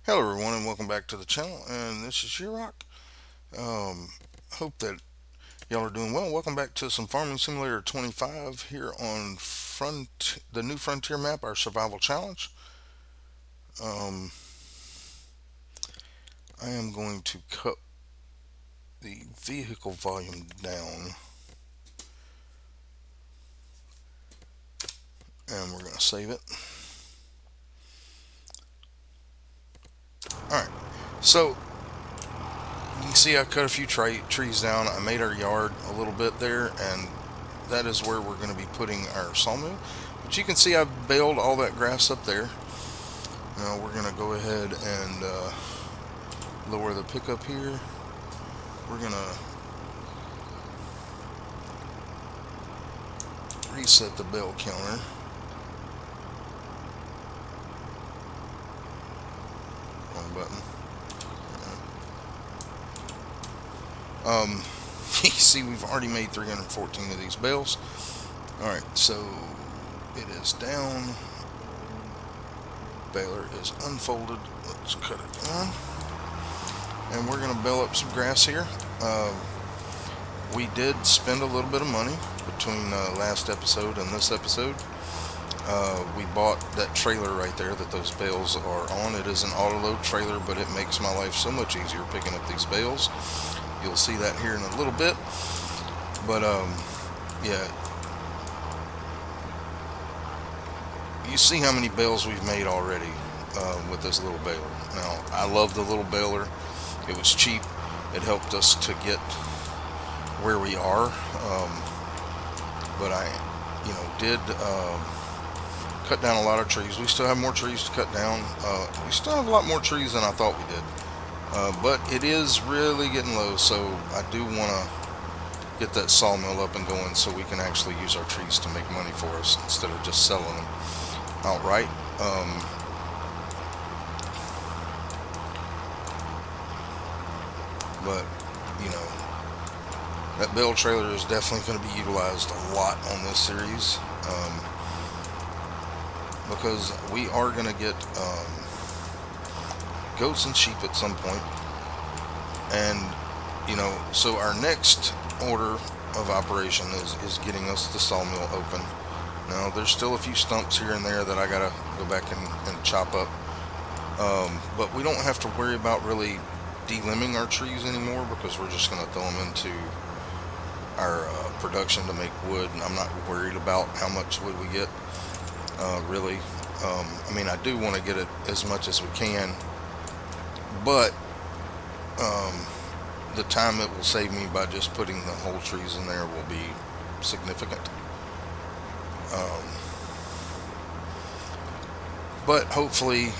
Hello, everyone, and welcome back to the channel. And this is Shirok. Hope that y'all are doing well. Welcome back to some Farming Simulator 25 here on the new Frontier map, our survival challenge. Um, I am going to cut the vehicle volume down, and we're going to save it. All right. So you can see I cut a few trees down. I made our yard a little bit there, and that is where we're going to be putting our sawmill. But you can see I've baled all that grass up there. Now we're going to go ahead and lower the pickup here. We're going to reset the bell counter. Wrong button. You see we've already made 314 of these bales. Alright, so it is down. Baler is unfolded. Let's cut it down. And we're going to bale up some grass here. We did spend a little bit of money between last episode and this episode. We bought that trailer right there that those bales are on. It is an auto-load trailer, but it makes my life so much easier picking up these bales. You'll see that here in a little bit. But, yeah. You see how many bales we've made already with this little baler. Now, I love the little baler. It was cheap. It helped us to get where we are. But I, did cut down a lot of trees. We still have more trees to cut down. We still have a lot more trees than I thought we did. But it is really getting low, so I do want to get that sawmill up and going so we can actually use our trees to make money for us instead of just selling them outright. But, that bale trailer is definitely going to be utilized a lot on this series. Because we are going to get goats and sheep at some point. And, so our next order of operation is getting us the sawmill open. Now, there's still a few stumps here and there that I got to go back and chop up. But we don't have to worry about really delimbing our trees anymore because we're just going to throw them into our production to make wood. And I'm not worried about how much wood we get, really. I do want to get it as much as we can, but the time it will save me by just putting the whole trees in there will be significant. But hopefully,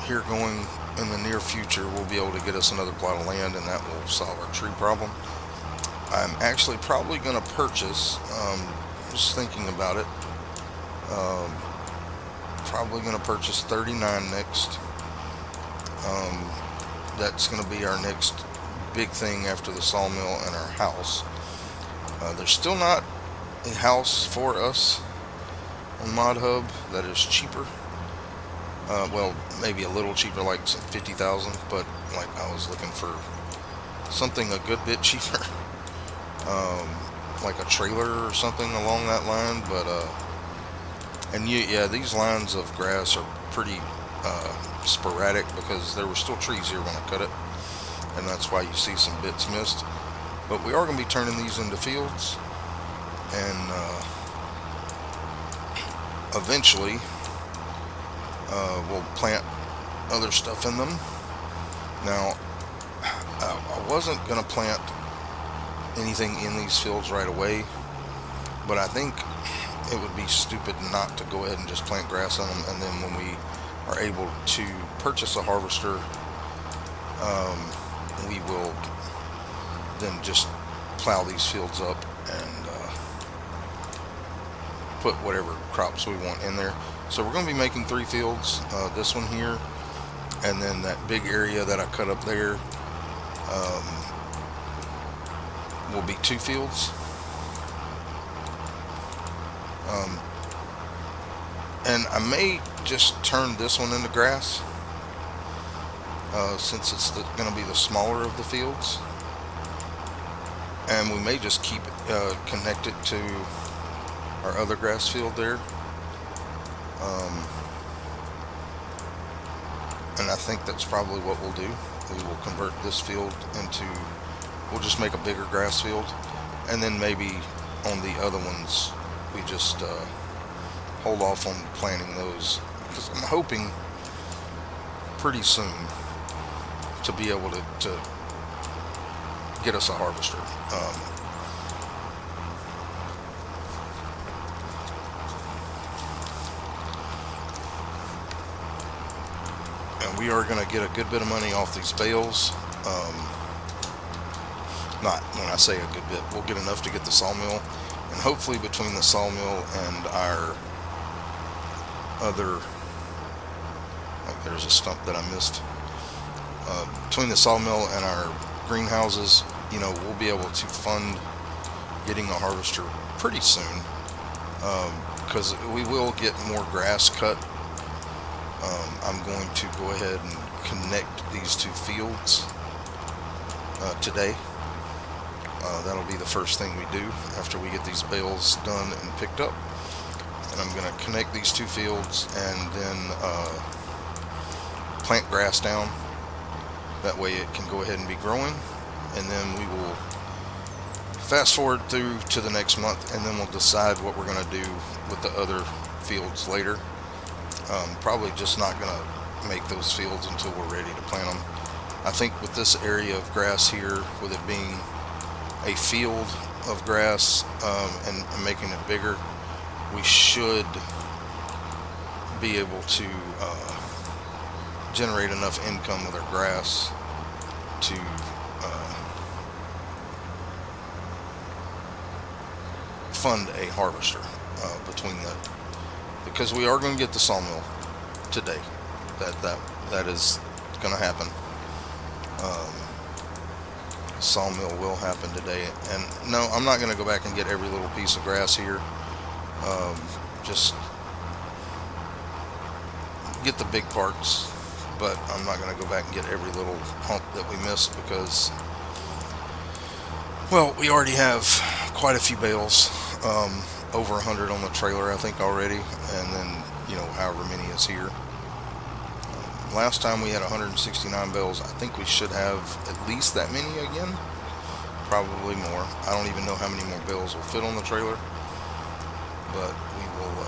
here going in the near future, we'll be able to get us another plot of land, and that will solve our tree problem. I'm actually probably going to purchase, just thinking about it, probably going to purchase 39 next. That's going to be our next big thing after the sawmill and our house. There's still not a house for us on Mod Hub that is cheaper. Well, maybe a little cheaper, like 50,000, but like I was looking for something a good bit cheaper, like a trailer or something along that line. But these lines of grass are pretty sporadic because there were still trees here when I cut it, and that's why you see some bits missed. But we are going to be turning these into fields, and eventually we'll plant other stuff in them. Now, I wasn't going to plant anything in these fields right away, but I think it would be stupid not to go ahead and just plant grass on them, and then when we are able to purchase a harvester, we will then just plow these fields up and put whatever crops we want in there. So we're going to be making 3 fields, this one here, and then that big area that I cut up there will be 2 fields. And I may just turn this one into grass, since it's going to be the smaller of the fields. And we may just keep connect it to our other grass field there. And I think that's probably what we'll do. We will convert this field into, we'll just make a bigger grass field, and then maybe on the other ones we just hold off on planting those, because I'm hoping pretty soon to be able to get us a harvester. And we are going to get a good bit of money off these bales. Not when I say a good bit, we'll get enough to get the sawmill, and hopefully between the sawmill and our other, oh, there's a stump that I missed. Between the sawmill and our greenhouses, we'll be able to fund getting a harvester pretty soon, because we will get more grass cut. I'm going to go ahead and connect these two fields today. That'll be the first thing we do after we get these bales done and picked up. And I'm going to connect these two fields and then plant grass down. That way it can go ahead and be growing. And then we will fast forward through to the next month, and then we'll decide what we're going to do with the other fields later. Probably just not going to make those fields until we're ready to plant them. I think with this area of grass here, with it being a field of grass and making it bigger, we should be able to generate enough income with our grass to fund a harvester between the, because we are going to get the sawmill today. That is going to happen. Sawmill will happen today, and no, I'm not going to go back and get every little piece of grass here. Just get the big parts, but I'm not going to go back and get every little hump that we missed, because, well, we already have quite a few bales, over 100 on the trailer, I think, already, and then, however many is here. Last time we had 169 bales. I think we should have at least that many again, probably more. I don't even know how many more bales will fit on the trailer, but we will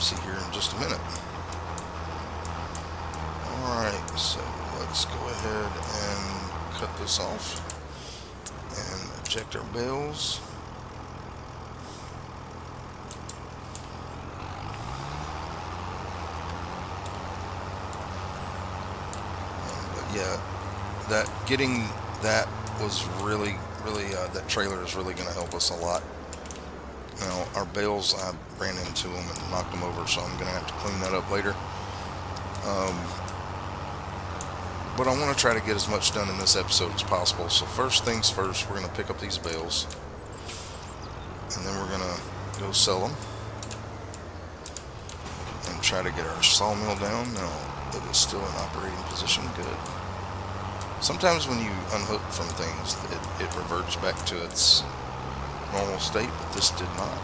see here in just a minute. Alright, so let's go ahead and cut this off and eject our bales. Yeah, getting that was really, that trailer is really going to help us a lot. Now, our bales, I ran into them and knocked them over, so I'm going to have to clean that up later. But I want to try to get as much done in this episode as possible. So first things first, we're going to pick up these bales, and then we're going to go sell them and try to get our sawmill down. Now, it is still in operating position. Good. Sometimes when you unhook from things, it reverts back to its normal state, but this did not.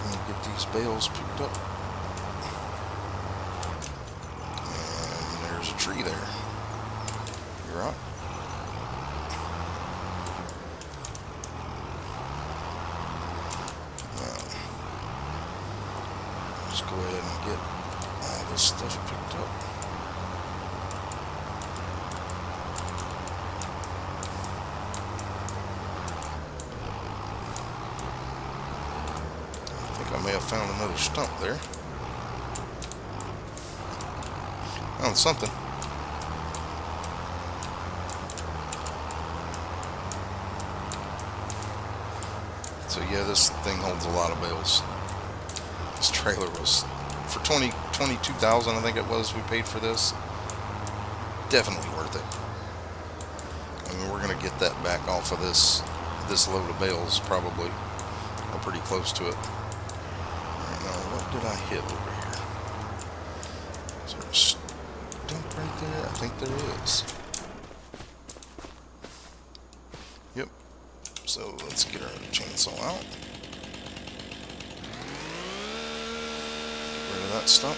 I'm going to get these bales picked up. And there's a tree there. You're up. Now, let's go ahead and get all this stuff picked up. I think I may have found another stump there. Found something. So yeah, this thing holds a lot of bales. This trailer was, for $22,000, I think it was, we paid for this. Definitely worth it. I mean, we're gonna get that back off of this load of bales, probably, or pretty close to it. All right, now what did I hit over here? stump right there? I think there is. Yep. So let's get our chainsaw out. Get rid of that stump.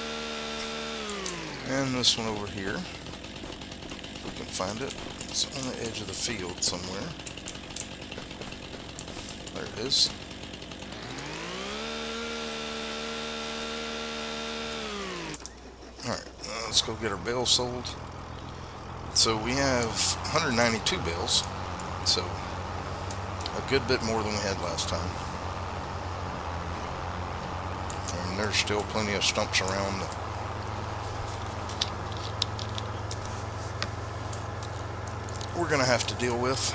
And this one over here. If we can find it. It's on the edge of the field somewhere. There it is. Alright, let's go get our bales sold. So we have 192 bales. So a good bit more than we had last time. And there's still plenty of stumps around that we're going to have to deal with.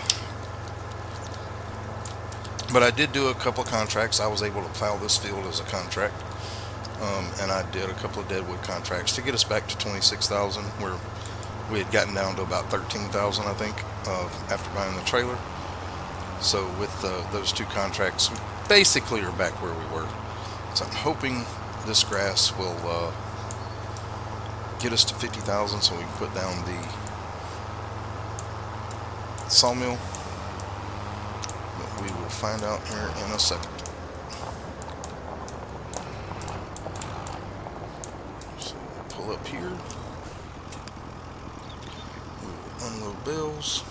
But I did do a couple of contracts. I was able to plow this field as a contract. And I did a couple of deadwood contracts to get us back to 26,000, where we had gotten down to about 13,000, I think, after buying the trailer. So with those two contracts, we basically are back where we were. So I'm hoping this grass will get us to 50,000 so we can put down the sawmill. But we will find out here in a second. So we'll pull up here. We will unload bales.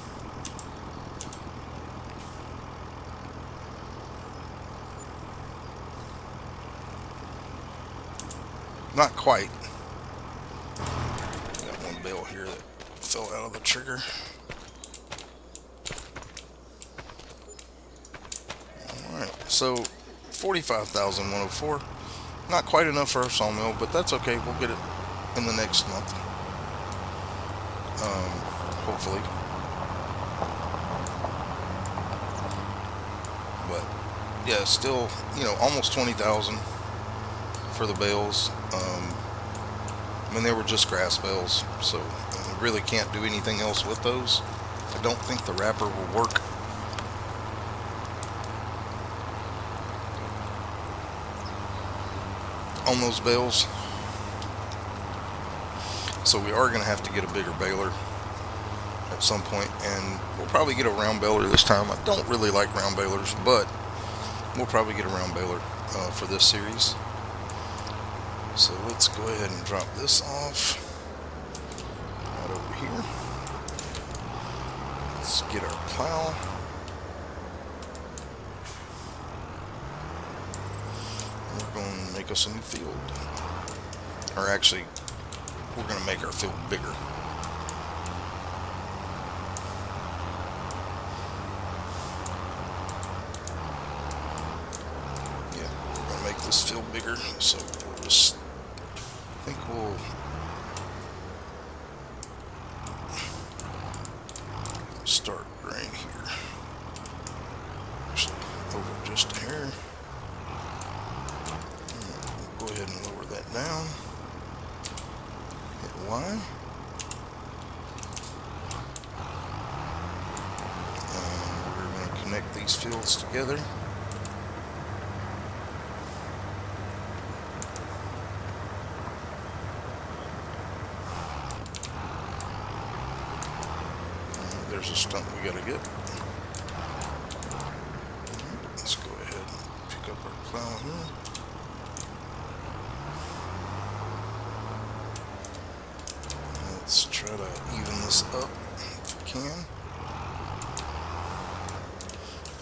Not quite. Got one bale here that fell out of the trigger. Alright, so 45,104. Not quite enough for our sawmill, but that's okay. We'll get it in the next month. Hopefully. But yeah, still, almost 20,000 for the bales. I mean, they were just grass bales, so we really can't do anything else with those. I don't think the wrapper will work. On those bales. So we are going to have to get a bigger baler at some point, and we'll probably get a round baler this time. I don't really like round balers, but we'll probably get a round baler for this series. So let's go ahead and drop this off right over here. Let's get our plow. We're going to make us a new field. Or actually, we're going to make our field bigger. Yeah, we're going to make this field bigger. So we'll just, I think we'll start right here. Actually, over just a hair. Go ahead and lower that down. Hit Y. And we're going to connect these fields together. There's a stump we got to get. Let's go ahead and pick up our plow here. Let's try to even this up if we can.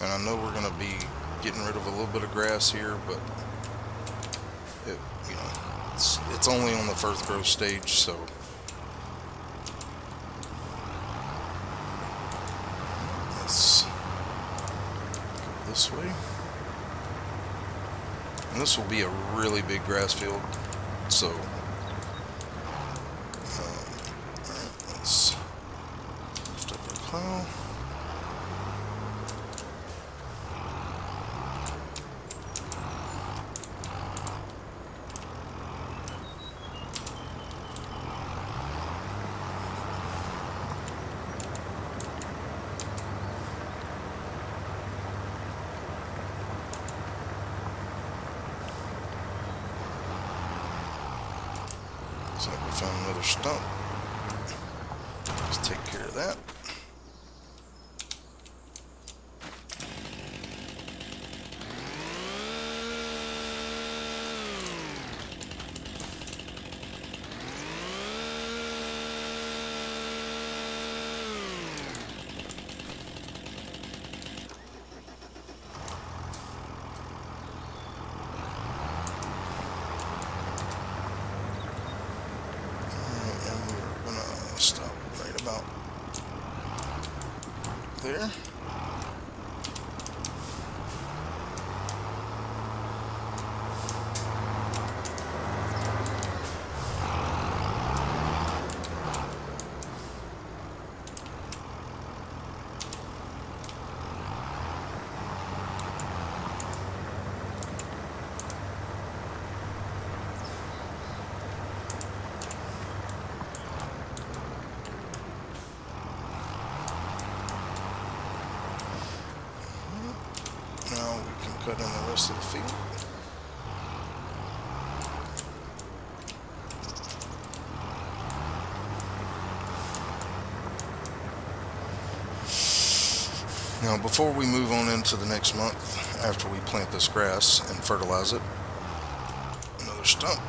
And I know we're going to be getting rid of a little bit of grass here, but it's only on the first growth stage, so let's go this way. And this will be a really big grass field, so let's lift up our plow. Looks like we found another stump. take care of that. Stop right about there. Now we can cut in the rest of the field. Now before we move on into the next month, after we plant this grass and fertilize it, another stump.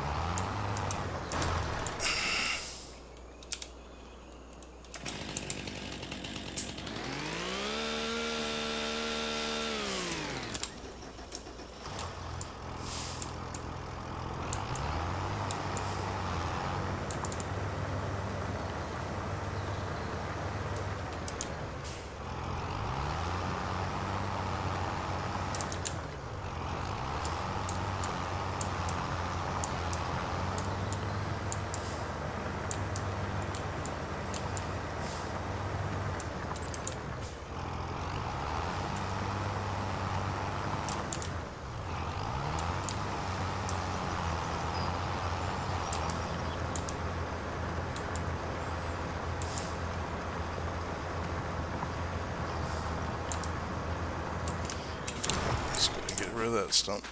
Let's go and get rid of that stump.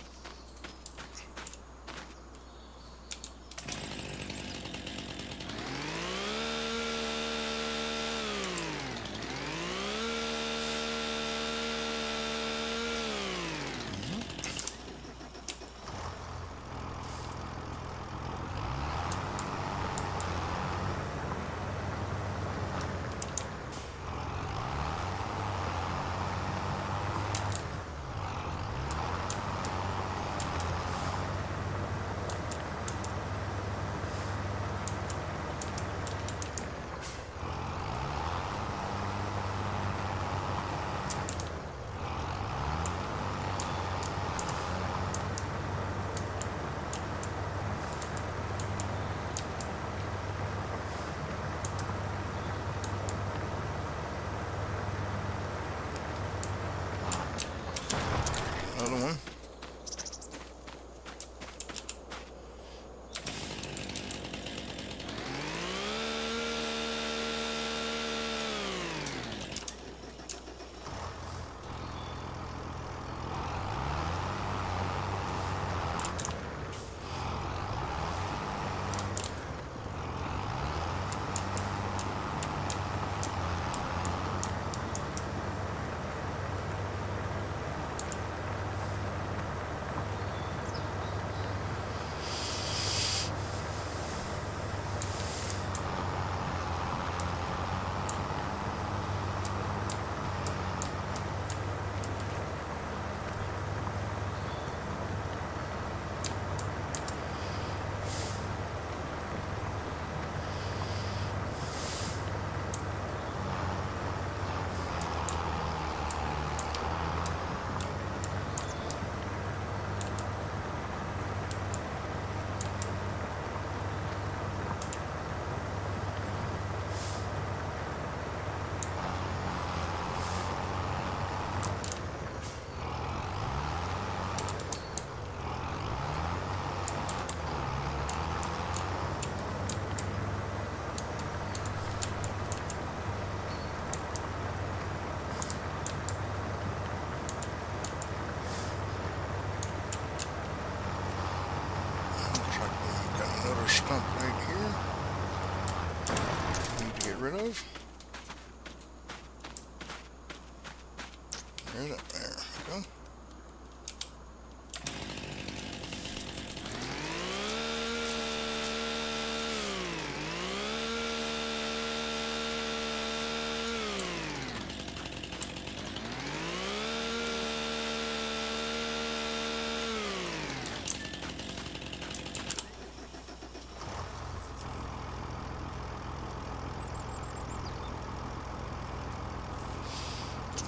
Another one. Stump right here. Need to get rid of. There we go.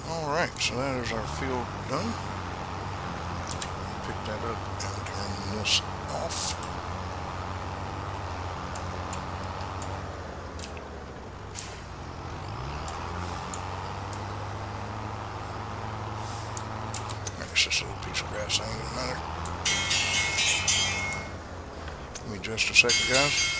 Alright, so that is our field done. Pick that up and turn this off. It's just a little piece of grass, ain't gonna matter. Give me just a second, guys.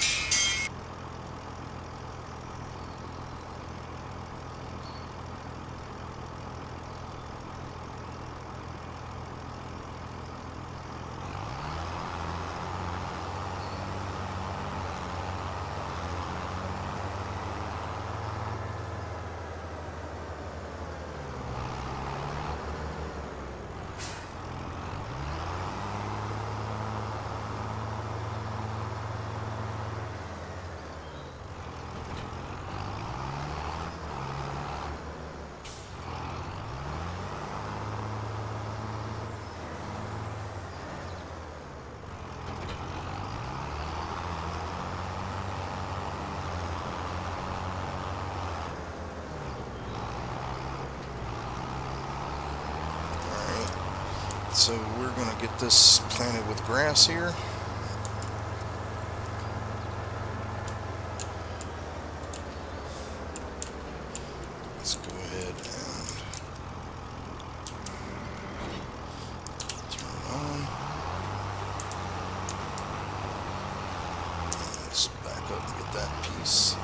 So we're going to get this planted with grass here. Let's go ahead and turn it on. Let's back up and get that piece.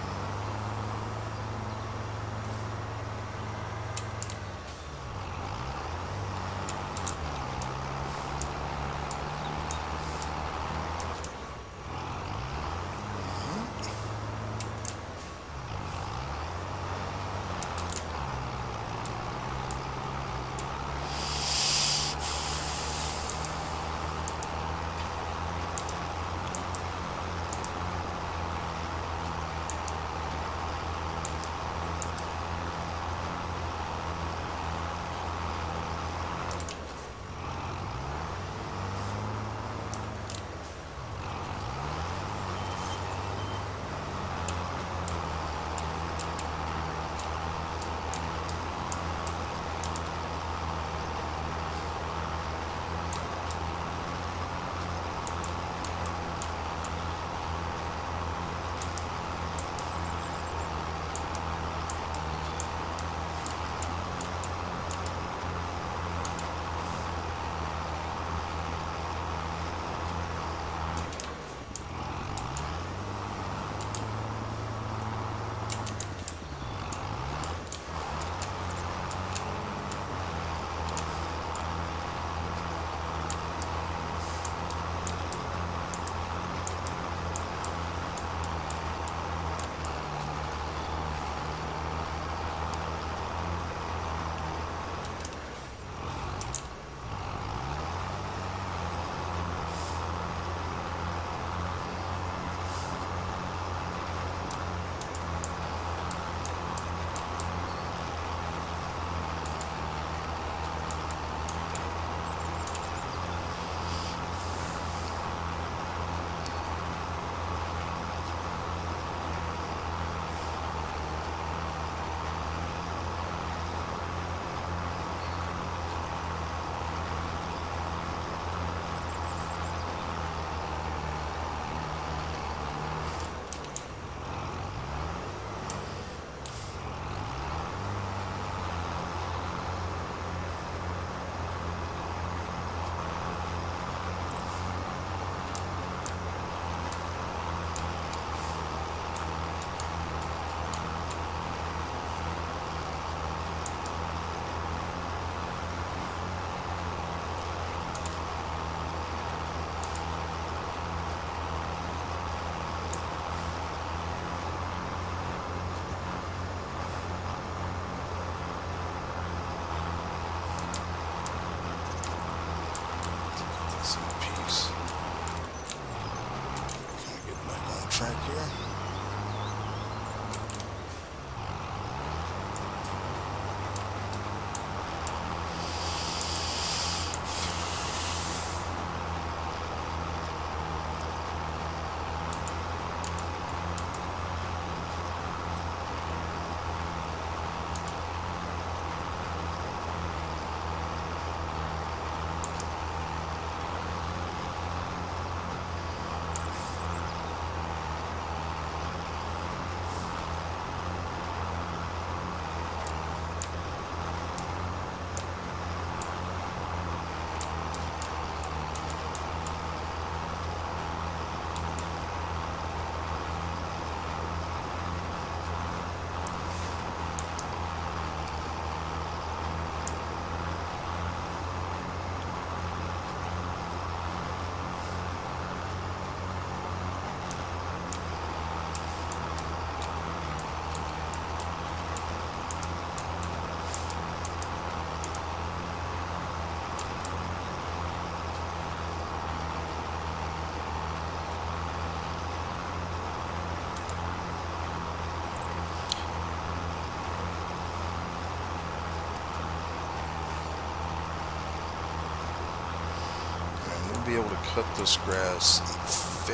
should be able to cut this grass in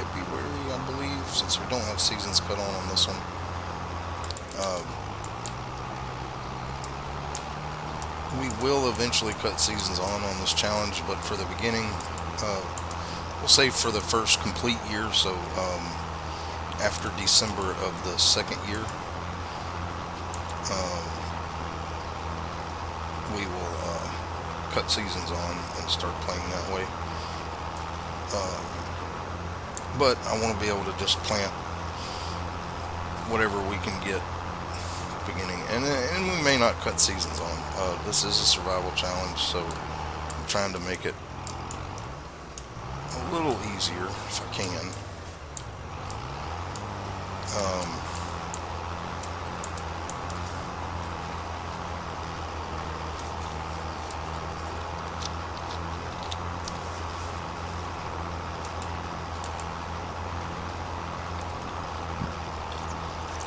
February, I believe, since we don't have seasons cut on this one. We will eventually cut seasons on this challenge, but for the beginning, we'll say for the first complete year, so after December of the second year, we will cut seasons on and start playing that way. But I want to be able to just plant whatever we can get beginning, and we may not cut seasons on. This is a survival challenge, so I'm trying to make it a little easier if I can.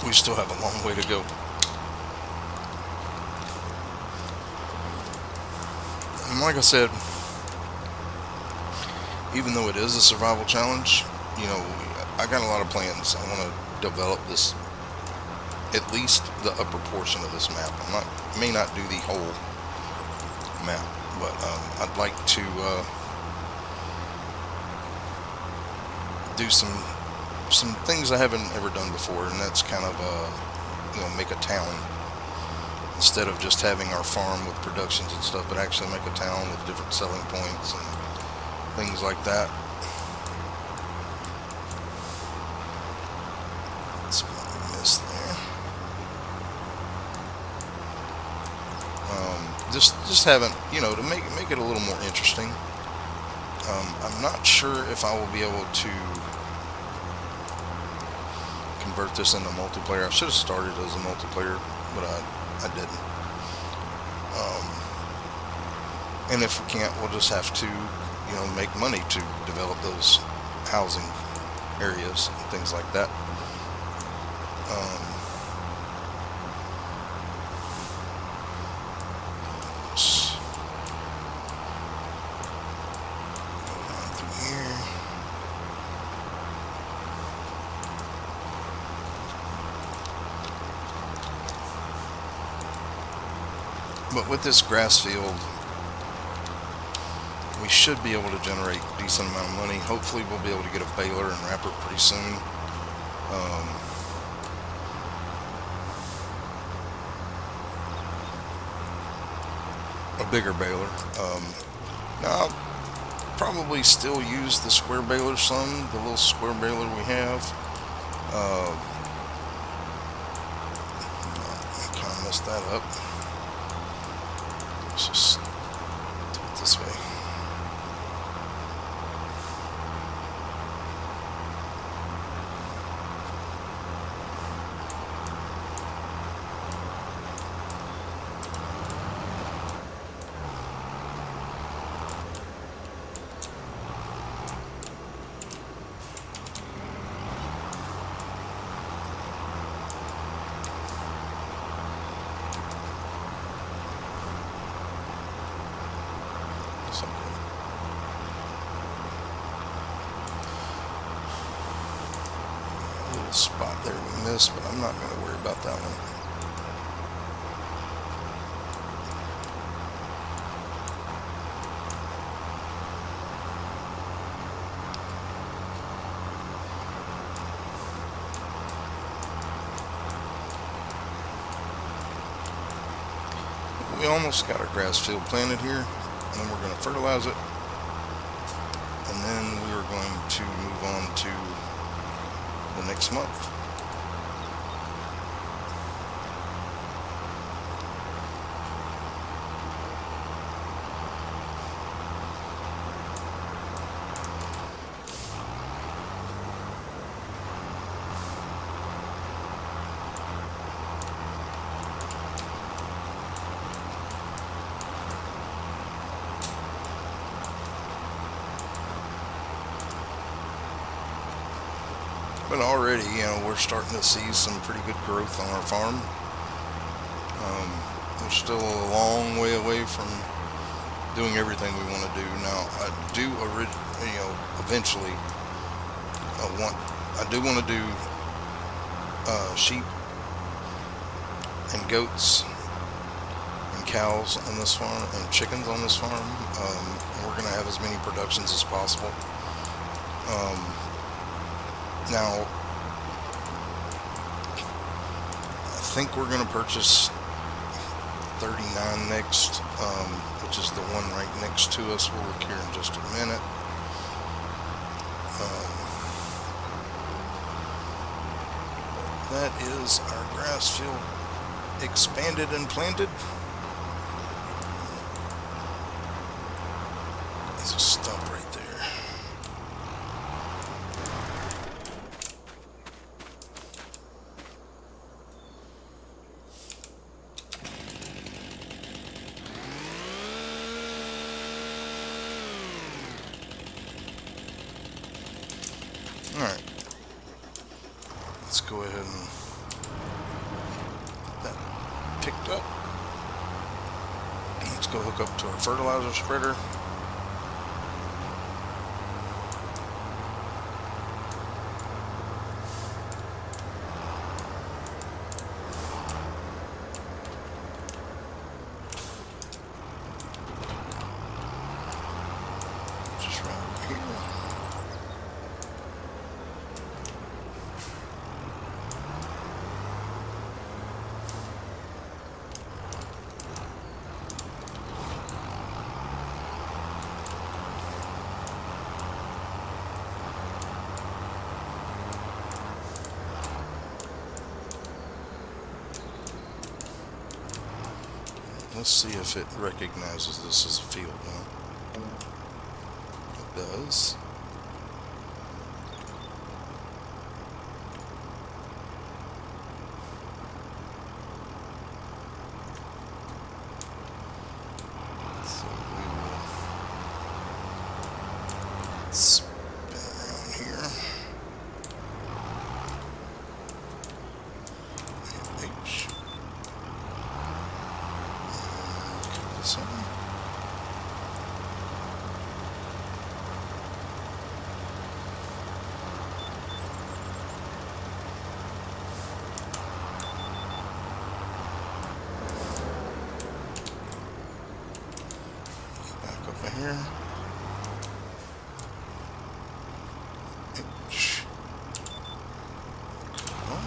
We still have a long way to go. And like I said, even though it is a survival challenge, I got a lot of plans. I want to develop this, at least the upper portion of this map. May not do the whole map, but I'd like to do some things I haven't ever done before, and that's kind of make a town instead of just having our farm with productions and stuff, but actually make a town with different selling points and things like that. That's what I missed there. Just haven't, to make it a little more interesting. I'm not sure if I will be able to convert this into multiplayer. I should have started as a multiplayer, but I didn't. And if we can't, we'll just have to, make money to develop those housing areas and things like that. But with this grass field, we should be able to generate a decent amount of money. Hopefully we'll be able to get a baler and wrapper pretty soon. A bigger baler. Now I'll probably still use the square baler some, the little square baler we have. I kind of messed that up. Let's just do it this way. Spot there we missed, but I'm not going to worry about that one. We almost got our grass field planted here, and then we're going to fertilize it, and then we are going to move on to the next month. But already, we're starting to see some pretty good growth on our farm. We're still a long way away from doing everything we want to do. Now, I do, eventually, I do want to do sheep and goats and cows on this farm and chickens on this farm. We're going to have as many productions as possible. Now, I think we're going to purchase 39 next, which is the one right next to us. We'll look here in just a minute. That is our grass field expanded and planted. There's a stump right there. Alright, let's go ahead and get that picked up. Let's go hook up to our fertilizer spreader. Just right over here. Let's see if it recognizes this as a field now. It does. So we will spin around here. H. This one. Back up in here. H. Come on.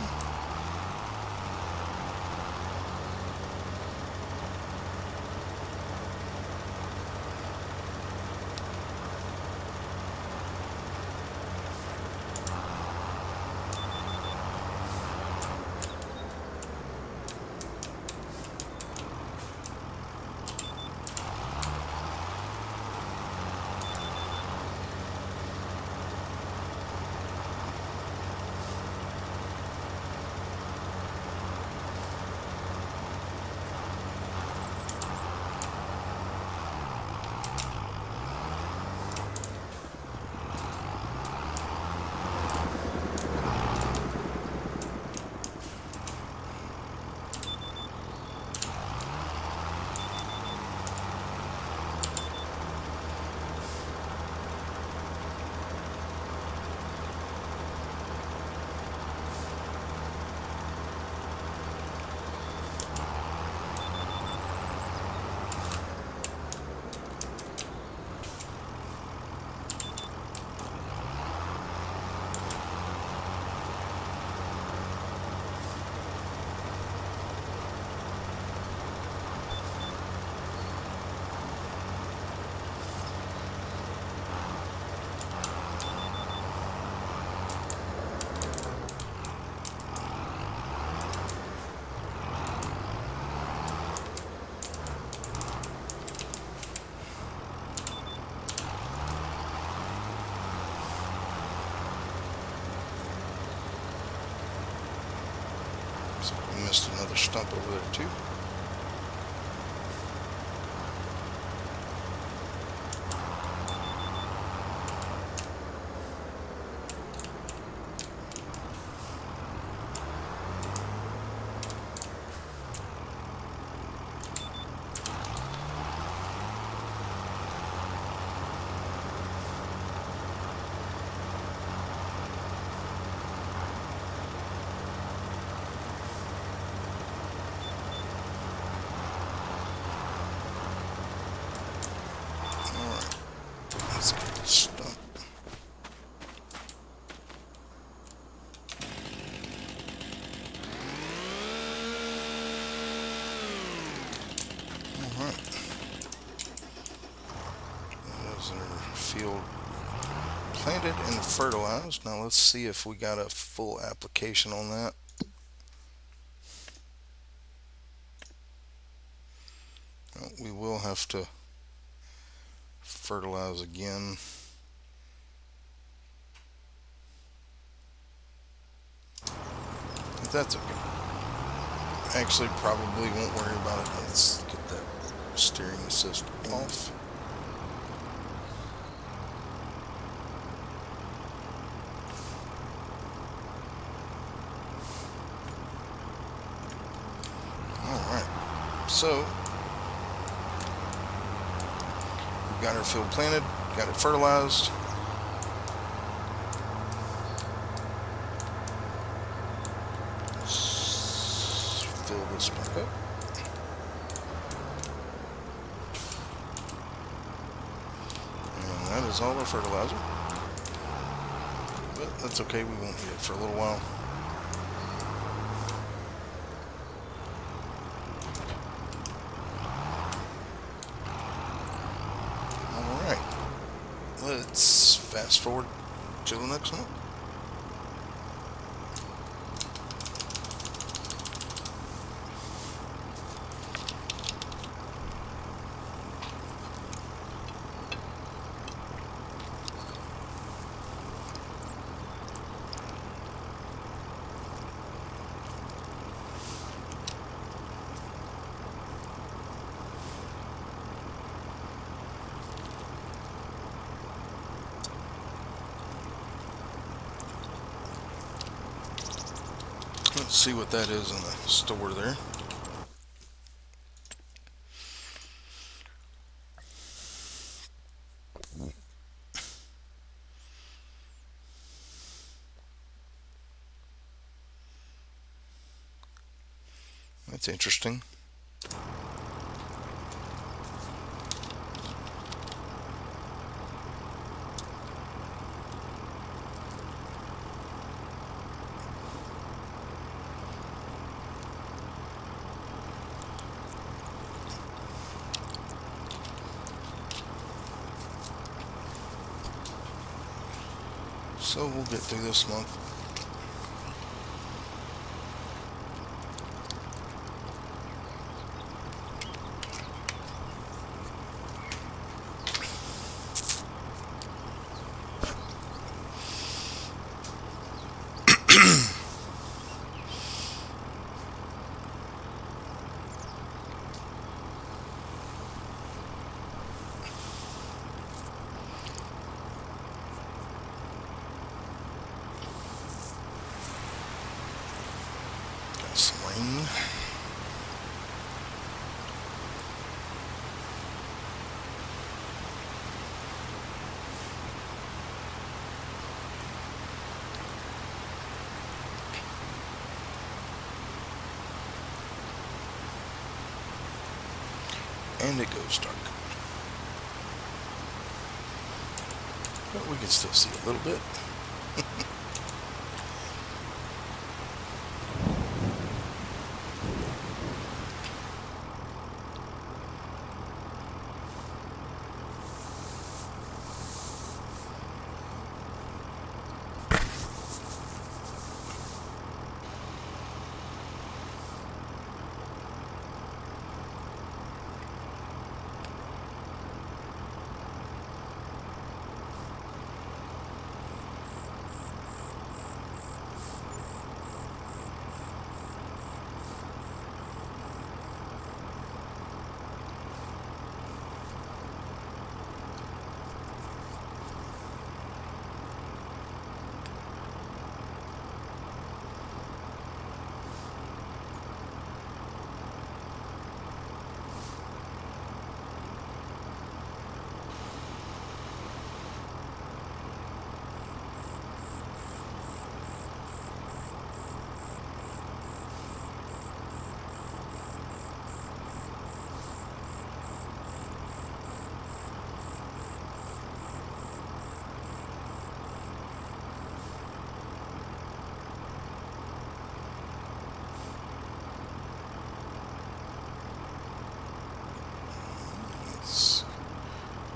So we missed another stump over there too. field planted and fertilized. Now let's see if we got a full application on that. We will have to fertilize again. But that's okay. Actually, probably won't worry about it. Let's get that steering assist off. Alright, so we've got our field planted, got it fertilized. Let's fill this back up. And that is all our fertilizer. But that's okay, we won't need it for a little while. Let's fast forward to the next one. Let's see what that is in the store there. That's interesting. So we'll get through this month. Some rain. And it goes dark. But we can still see a little bit.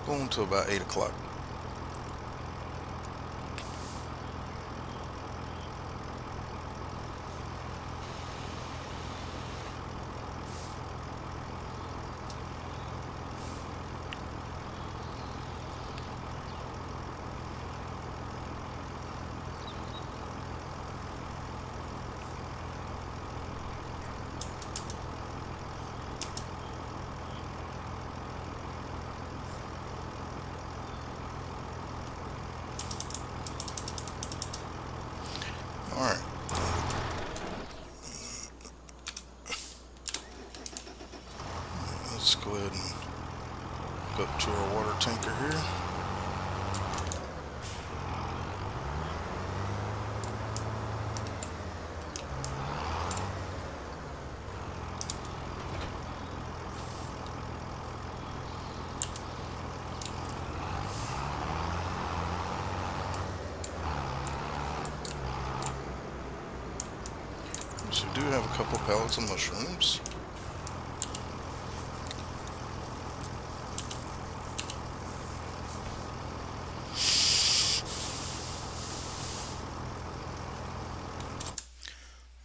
Going to about 8 o'clock. Let's go ahead and hook up to our water tanker here. So we do have a couple pallets of mushrooms.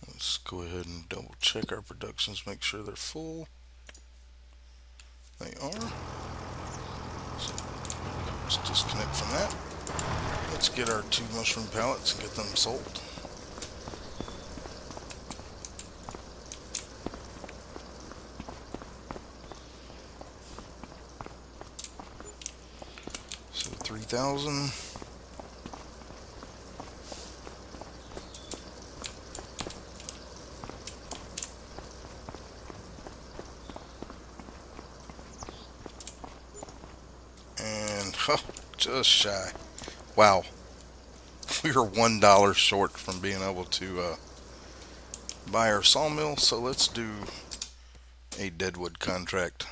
Let's go ahead and double check our productions, make sure they're full. They are. So let's disconnect from that. Let's get our 2 mushroom pallets and get them sold. So 3,000. And just shy. Wow. We are $1 short from being able to buy our sawmill, so let's do a deadwood contract.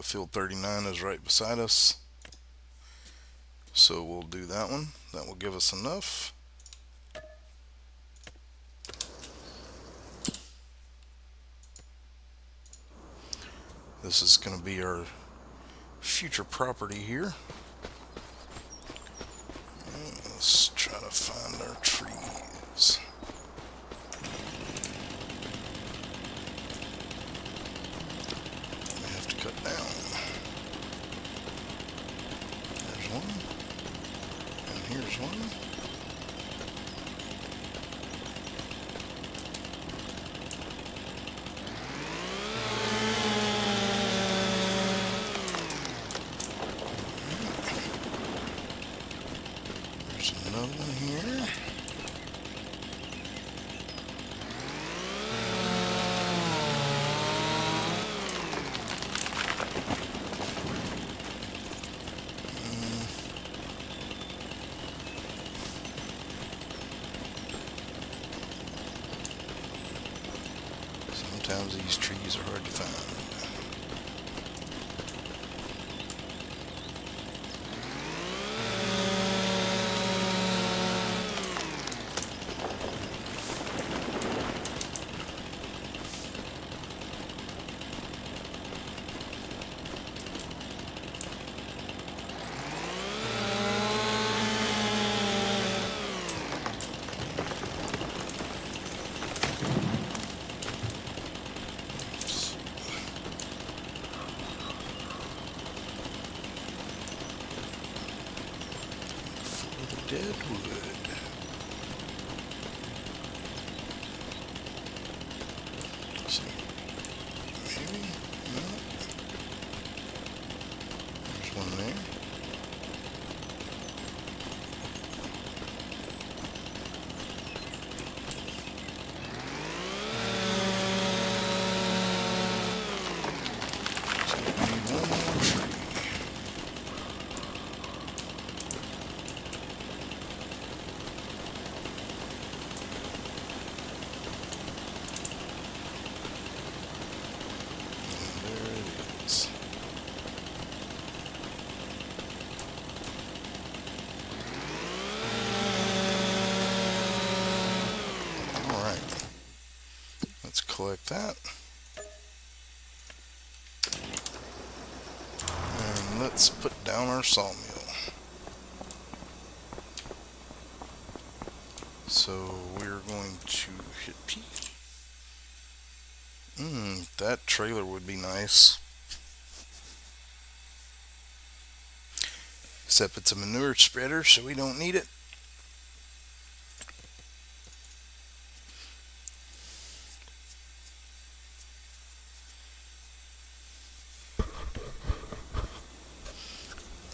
Field 39 is right beside us, so we'll do that one. That will give us enough. This is going to be our future property here. Let's try to find our trees. We have to cut down. There's one. And here's one. There's another one here. Sometimes these trees are hard to find. Deadwood. Let's see. Maybe? No. There's one there. So we need one more tree. Let's collect that. And let's put down our sawmill. So we're going to hit P. That trailer would be nice. Except it's a manure spreader, so we don't need it.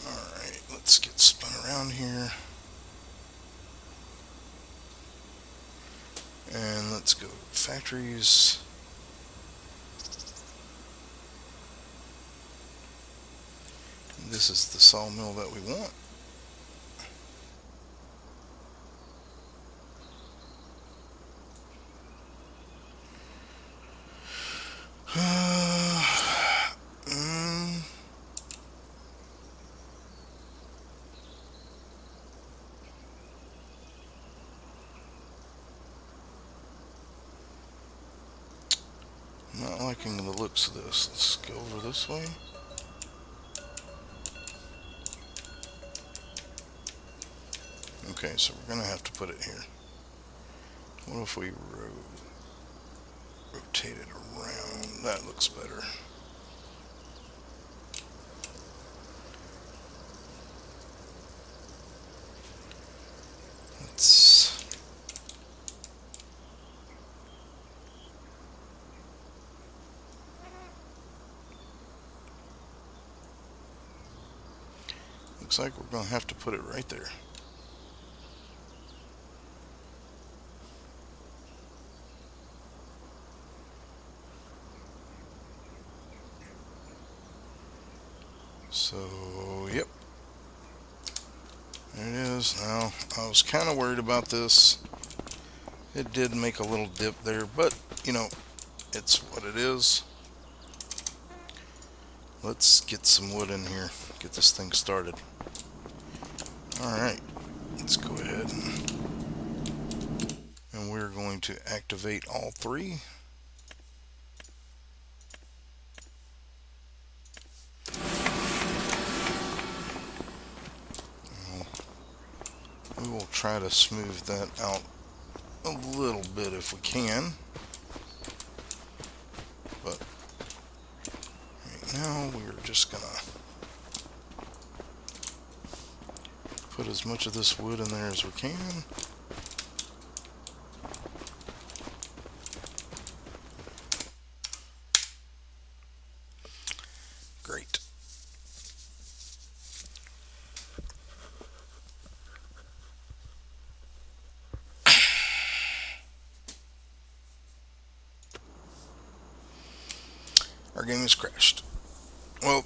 Alright, let's get spun around here. And let's go factories. this is the sawmill that we want. Mm, not liking the looks of this. Let's go over this way. Okay, so we're gonna have to put it here. What if we rotate it around? That looks better. Let's looks like we're gonna have to put it right there. So, yep. There it is. Now, I was kind of worried about this. It did make a little dip there, but, you know, it's what it is. Let's get some wood in here, get this thing started. Alright, let's go ahead and we're going to activate all three. We will try to smooth that out a little bit if we can, but right now we're just gonna put as much of this wood in there as we can. Great. Our game has crashed. Well,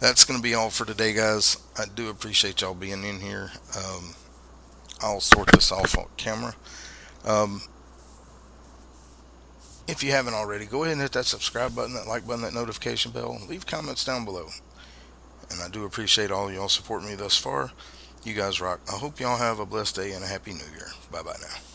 that's going to be all for today, guys. I do appreciate y'all being in here. I'll sort this off on camera. Um, if you haven't already, go ahead and hit that subscribe button, that like button, that notification bell. Leave comments down below. And I do appreciate all y'all supporting me thus far. You guys rock. I hope y'all have a blessed day and a happy new year. Bye bye now.